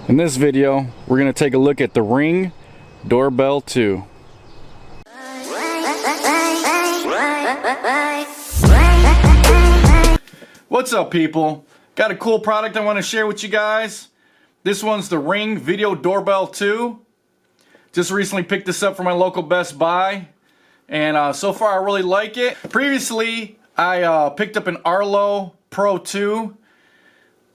In this video, we're going to take a look at the Ring Doorbell 2. What's up, people? Got a cool product I want to share with you guys. This one's the Ring Video Doorbell 2. Just recently picked this up from my local Best Buy, and so far I really like it. Previously, I picked up an Arlo Pro 2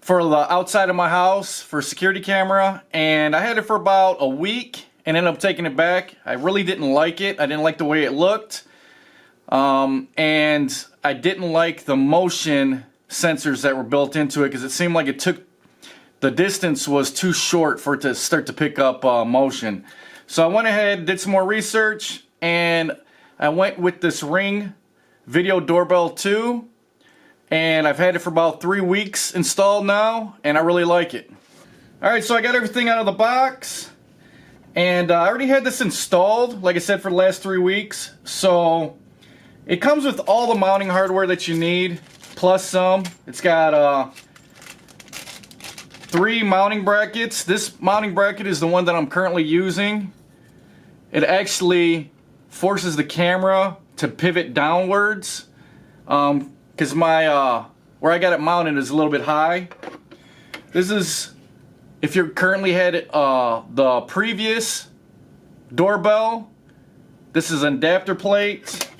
for the outside of my house for a security camera, and I had it for about a week and ended up taking it back. I really didn't like it. I didn't like the way it looked, and I didn't like the motion sensors that were built into it because it seemed like the distance was too short for it to start to pick up motion. So I went ahead, did some more research, and I went with this Ring Video Doorbell 2. And I've had it for about 3 weeks installed now, and I really like it. Alright, so I got everything out of the box, and I already had this installed, like I said, for the last 3 weeks. So it comes with all the mounting hardware that you need, plus some. It's got 3 mounting brackets. This mounting bracket is the one that I'm currently using. It actually forces the camera to pivot downwards. Because where I got it mounted is a little bit high. This is, if you currently had the previous doorbell, this is an adapter plate.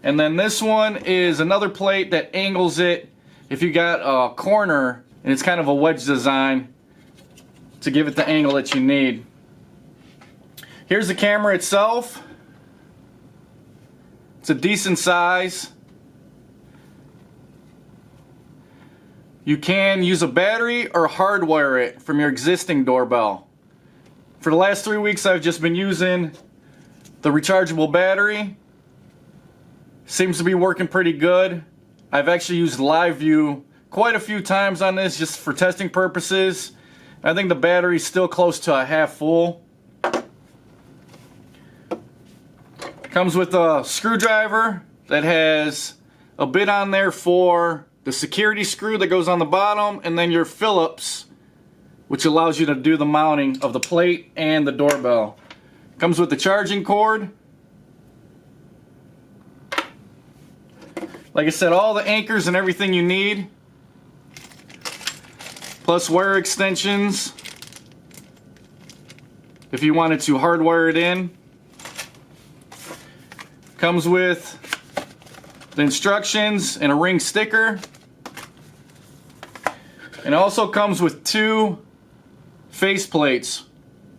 And then this one is another plate that angles it if you got a corner, and it's kind of a wedge design to give it the angle that you need. Here's the camera itself. It's a decent size. You can use a battery or hardwire it from your existing doorbell. For the last 3 weeks, I've just been using the rechargeable battery. Seems to be working pretty good. I've actually used live view quite a few times on this just for testing purposes. I think the battery's still close to a half full. Comes with a screwdriver that has a bit on there for the security screw that goes on the bottom, and then your Phillips, which allows you to do the mounting of the plate and the doorbell. Comes with the charging cord. Like I said, all the anchors and everything you need, plus wire extensions if you wanted to hardwire it in. Comes with the instructions and a Ring sticker. And it also comes with 2 face plates.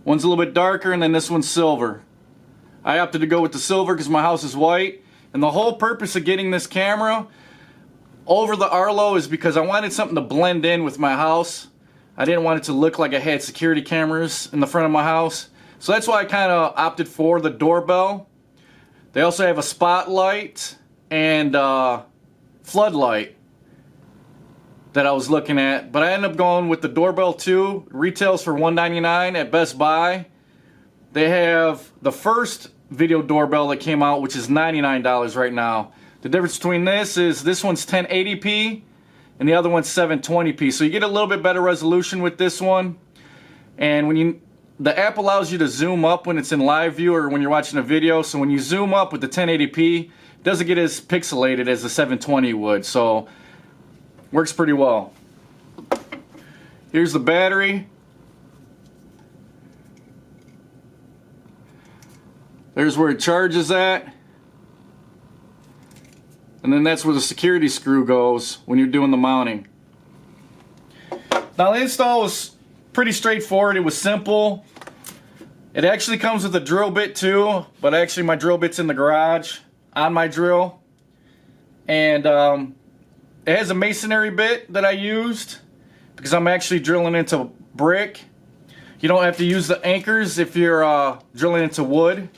One's a little bit darker, and then this one's silver. I opted to go with the silver because my house is white. And the whole purpose of getting this camera over the Arlo is because I wanted something to blend in with my house. I didn't want it to look like I had security cameras in the front of my house. So that's why I kind of opted for the doorbell. They also have a spotlight and floodlight that I was looking at, but I ended up going with the Doorbell 2. It retails for $199 at Best Buy. They have the first video doorbell that came out, which is $99 right now. The difference between this is this one's 1080p and the other one's 720p, so you get a little bit better resolution with this one. And the app allows you to zoom up when it's in live view or when you're watching a video, so when you zoom up with the 1080p, it doesn't get as pixelated as the 720 would, so works pretty well. Here's the battery. There's where it charges at. And then that's where the security screw goes when you're doing the mounting. Now the install was pretty straightforward. It was simple. It actually comes with a drill bit too, but actually my drill bit's in the garage on my drill. And it has a masonry bit that I used because I'm actually drilling into brick. You don't have to use the anchors if you're drilling into wood.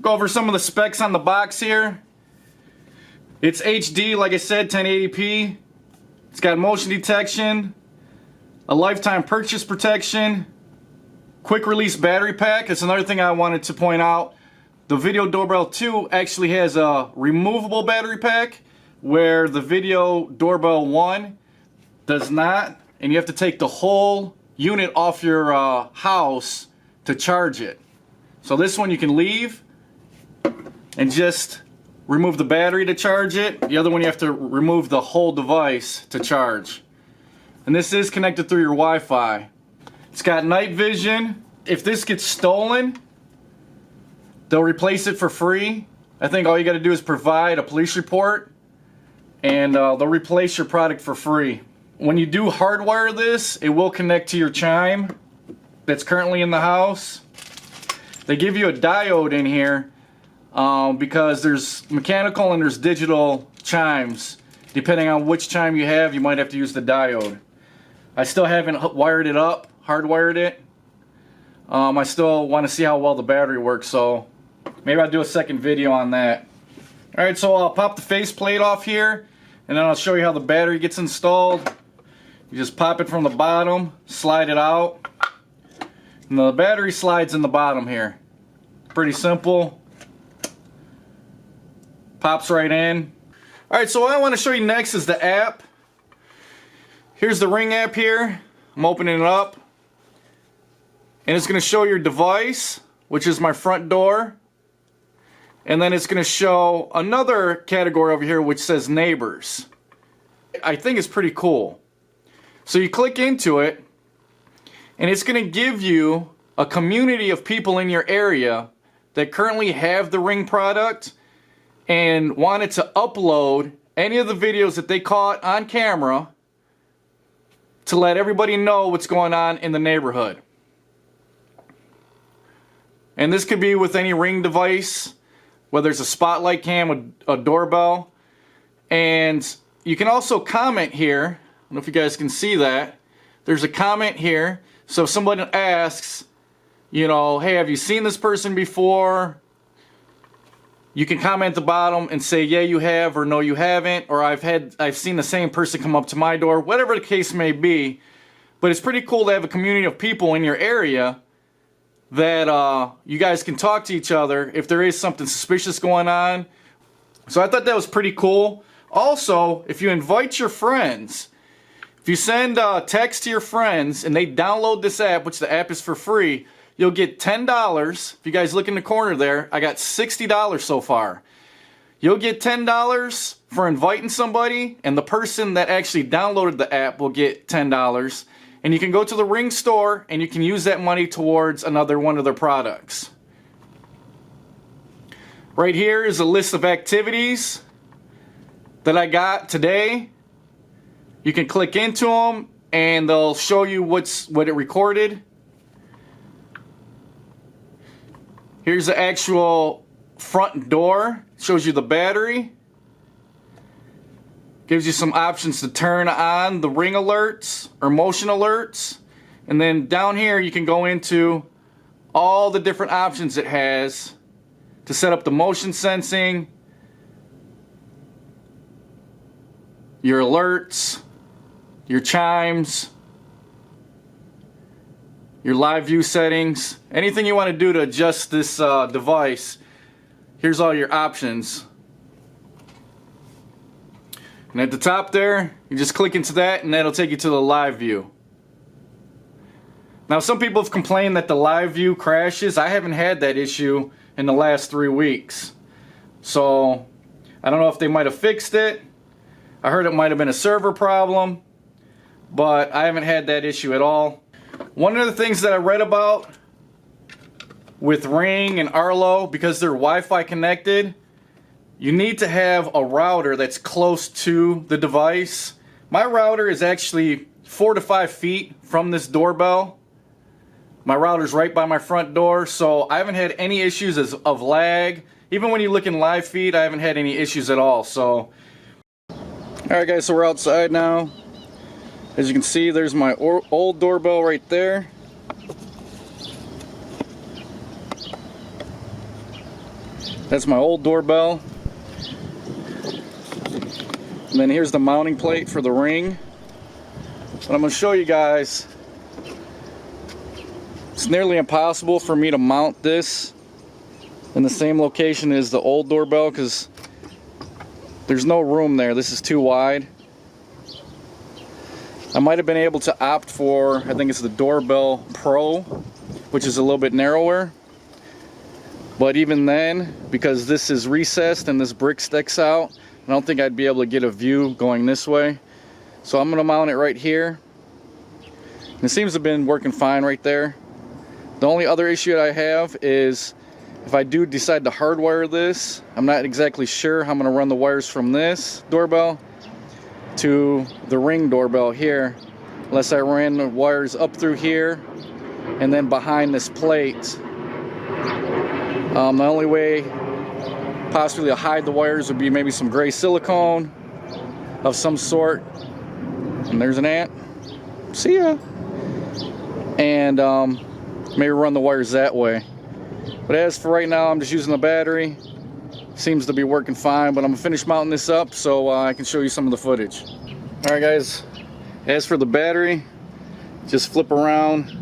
Go over some of the specs on the box here. It's HD, like I said, 1080p. It's got motion detection, a lifetime purchase protection, quick release battery pack. That's another thing I wanted to point out. The Video Doorbell 2 actually has a removable battery pack, where the Video Doorbell 1 does not, and you have to take the whole unit off your house to charge it. So this one you can leave and just remove the battery to charge it. The other one you have to remove the whole device to charge. And this is connected through your Wi-Fi. It's got night vision. If this gets stolen, they'll replace it for free. I think all you got to do is provide a police report and they'll replace your product for free. When you do hardwire this, it will connect to your chime that's currently in the house. They give you a diode in here because there's mechanical and there's digital chimes. Depending on which chime you have, you might have to use the diode. I still haven't wired it up, hardwired it. I still want to see how well the battery works, so maybe I'll do a second video on that. Alright, so I'll pop the faceplate off here, and then I'll show you how the battery gets installed. You just pop it from the bottom, slide it out, and the battery slides in the bottom here. Pretty simple. Pops right in. Alright, so what I want to show you next is the app. Here's the Ring app here. I'm opening it up. And it's going to show your device, which is my front door. And then it's going to show another category over here which says neighbors. I think it's pretty cool. So you click into it, and it's going to give you a community of people in your area that currently have the Ring product and wanted to upload any of the videos that they caught on camera to let everybody know what's going on in the neighborhood. And this could be with any Ring device, whether it's a spotlight cam, a doorbell. And you can also comment here. I don't know if you guys can see that. There's a comment here. So if somebody asks, you know, hey, have you seen this person before? You can comment at the bottom and say, yeah, you have, or no, you haven't, or I've seen the same person come up to my door, whatever the case may be. But it's pretty cool to have a community of people in your area that you guys can talk to each other if there is something suspicious going on. So I thought that was pretty cool. Also, if you invite your friends, if you send a text to your friends and they download this app, which the app is for free, you'll get $10. If you guys look in the corner there, I got $60 so far. You'll get $10 for inviting somebody, and the person that actually downloaded the app will get $10. And you can go to the Ring store and you can use that money towards another one of their products. Right here is a list of activities that I got today. You can click into them and they'll show you what it recorded. Here's the actual front door. Shows you the battery. Gives you some options to turn on the Ring alerts or motion alerts. And then down here you can go into all the different options it has to set up the motion sensing, your alerts, your chimes, your live view settings, anything you want to do to adjust this device. Here's all your options. And at the top there, you just click into that and that'll take you to the live view. Now some people have complained that the live view crashes. I haven't had that issue in the last 3 weeks. So I don't know if they might have fixed it. I heard it might have been a server problem, but I haven't had that issue at all. One of the things that I read about with Ring and Arlo, because they're Wi-Fi connected, you need to have a router that's close to the device. My router is actually 4 to 5 feet from this doorbell. My router's right by my front door, so I haven't had any issues of lag. Even when you look in live feed, I haven't had any issues at all. So, alright guys, so we're outside now. As you can see, there's my old doorbell right there. That's my old doorbell. And then here's the mounting plate for the Ring. But I'm going to show you guys. It's nearly impossible for me to mount this in the same location as the old doorbell because there's no room there. This is too wide. I might have been able to opt for, I think it's the Doorbell Pro, which is a little bit narrower. But even then, because this is recessed and this brick sticks out, I don't think I'd be able to get a view going this way. So I'm going to mount it right here. And it seems to have been working fine right there. The only other issue that I have is if I do decide to hardwire this, I'm not exactly sure how I'm going to run the wires from this doorbell to the Ring doorbell here, unless I ran the wires up through here and then behind this plate. The only way possibly to hide the wires would be maybe some gray silicone of some sort. And there's an ant. See ya. And maybe run the wires that way. But as for right now, I'm just using the battery. Seems to be working fine, but I'm gonna finish mounting this up so I can show you some of the footage. All right, guys. As for the battery, just flip around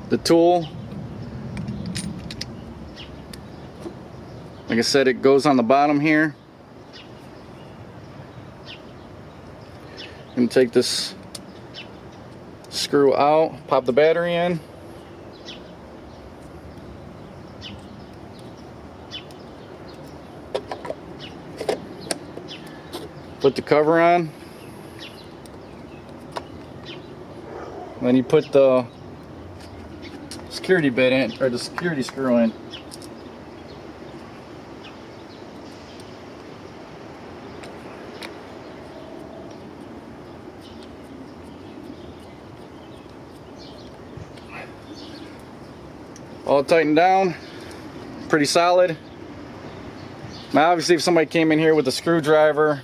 the tool. Like I said, it goes on the bottom here. I'm gonna take this screw out, pop the battery in. Put the cover on. Then you put the security bit in, or the security screw in. All tightened down, pretty solid. Now obviously if somebody came in here with a screwdriver,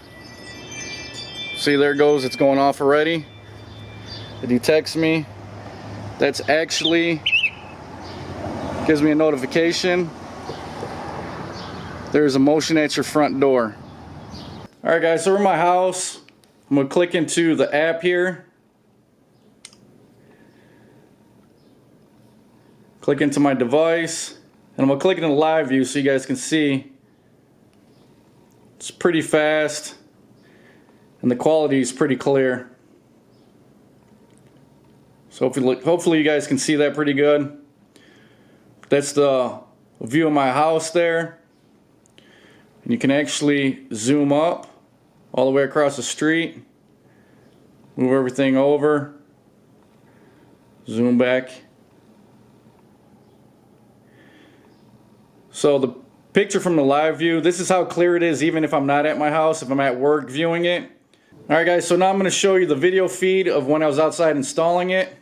see there it goes, it's going off already. It detects me. That's actually, gives me a notification. There's a motion at your front door. Alright guys, so we're in my house. I'm going to click into the app here. Click into my device, and I'm going to click into live view so you guys can see. It's pretty fast, and the quality is pretty clear. So hopefully you guys can see that pretty good. That's the view of my house there. And you can actually zoom up all the way across the street. Move everything over. Zoom back. So the picture from the live view, this is how clear it is even if I'm not at my house, if I'm at work viewing it. Alright guys, so now I'm going to show you the video feed of when I was outside installing it.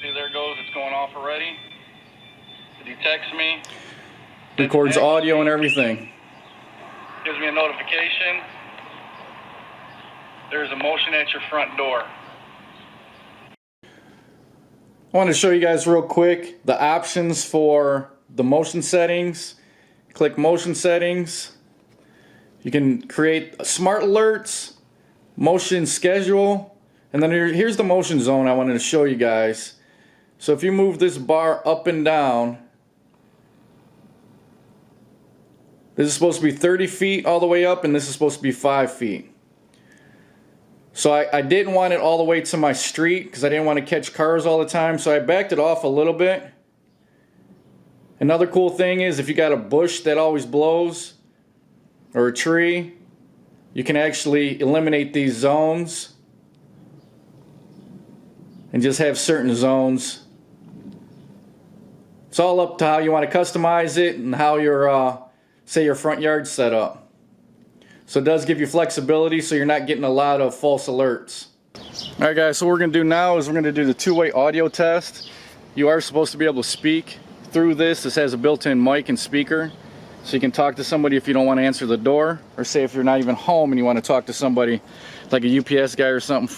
See, there it goes, it's going off already. It detects me. Records audio and everything. Gives me a notification. There's a motion at your front door. I want to show you guys real quick the options for the motion settings. Click motion settings. You can create smart alerts, motion schedule, and then here's the motion zone I wanted to show you guys. So if you move this bar up and down, this is supposed to be 30 feet all the way up, and this is supposed to be 5 feet. So I didn't want it all the way to my street because I didn't want to catch cars all the time, so I backed it off a little bit. Another cool thing is if you got a bush that always blows, or a tree, you can actually eliminate these zones and just have certain zones. It's all up to how you want to customize it and how your, say your front yard's set up. So it does give you flexibility so you're not getting a lot of false alerts. Alright guys, so what we're going to do now is we're going to do the two-way audio test. You are supposed to be able to speak through this. This has a built-in mic and speaker. So you can talk to somebody if you don't want to answer the door. Or say if you're not even home and you want to talk to somebody like a UPS guy or something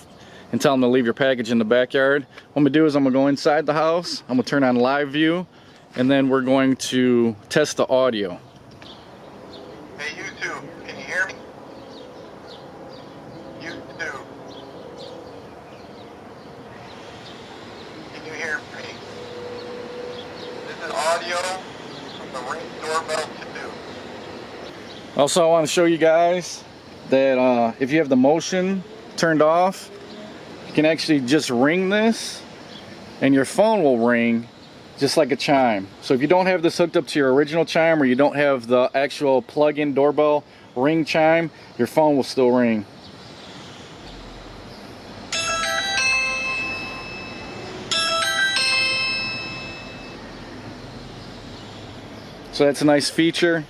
and tell them to leave your package in the backyard. What I'm going to do is I'm going to go inside the house. I'm going to turn on live view. And then we're going to test the audio. Hey YouTube, can you hear me? YouTube. Can you hear me? This is audio from the Ring Doorbell 2. Also, I want to show you guys that if you have the motion turned off, you can actually just ring this and your phone will ring just like a chime. So if you don't have this hooked up to your original chime, or you don't have the actual plug-in doorbell ring chime, your phone will still ring. So that's a nice feature.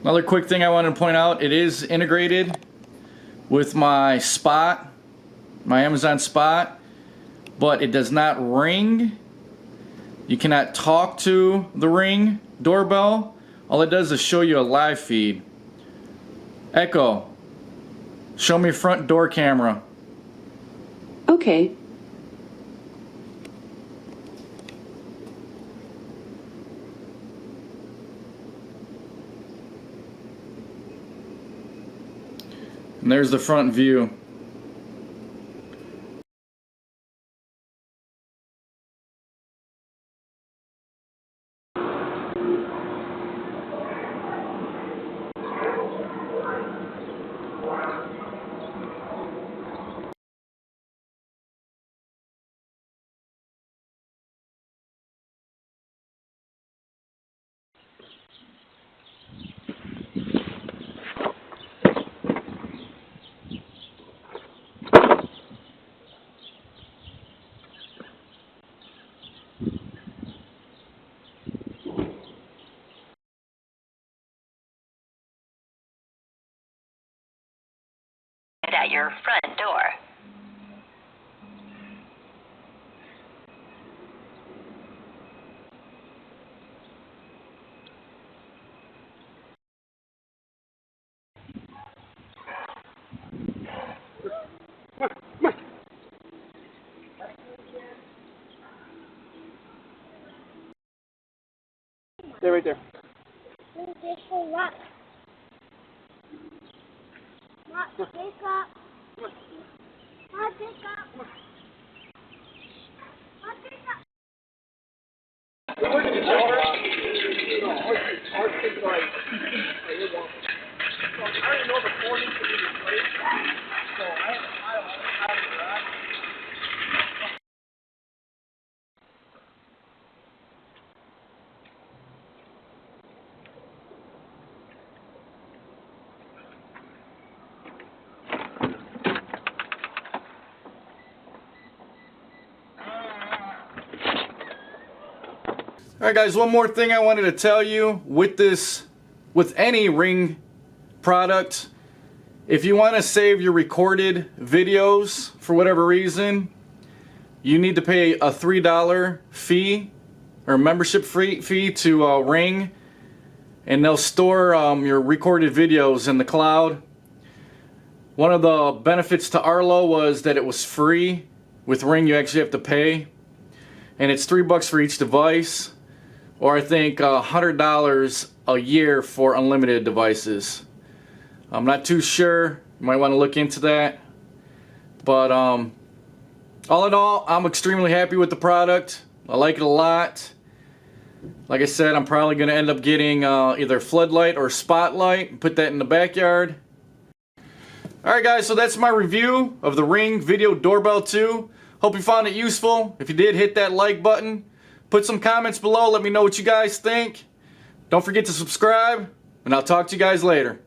Another quick thing I wanted to point out, it is integrated with my Spot, my Amazon Spot, but it does not ring. You cannot talk to the Ring doorbell. All it does is show you a live feed. Echo, show me front door camera. Okay. And there's the front view. At your front door. Stay right there. Alright guys, one more thing I wanted to tell you with any Ring product. If you want to save your recorded videos for whatever reason, you need to pay a $3 fee or membership fee to Ring, and they'll store your recorded videos in the cloud. One of the benefits to Arlo was that it was free. With Ring you actually have to pay, and it's $3 for each device, or I think $100 a year for unlimited devices. I'm not too sure. You might want to look into that. But all in all, I'm extremely happy with the product. I like it a lot. Like I said, I'm probably going to end up getting either floodlight or spotlight and put that in the backyard. Alright guys, so that's my review of the Ring Video Doorbell 2. Hope you found it useful. If you did, hit that like button. Put some comments below. Let me know what you guys think. Don't forget to subscribe, and I'll talk to you guys later.